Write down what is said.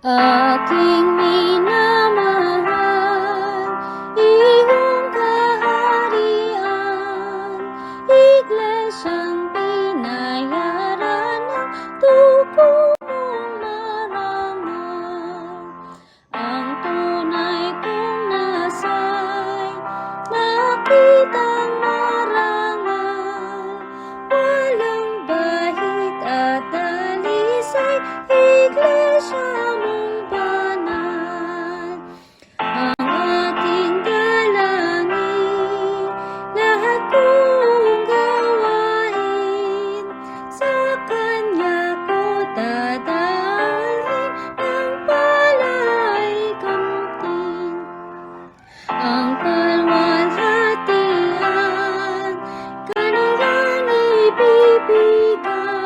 Aking minamahal, iyong kaharian, iglesyang binayaran ng dugo mong marangal. Ang tunay kong nasay, nakitang marangal, walang bahid at dalisay, iglesia mong banal. Ang aking dalangin, lahat kong gawain, sa Kanya ko dadalhin, ng pala'y kamtin. Ang kalwalhatian, Kanilang ibibigay.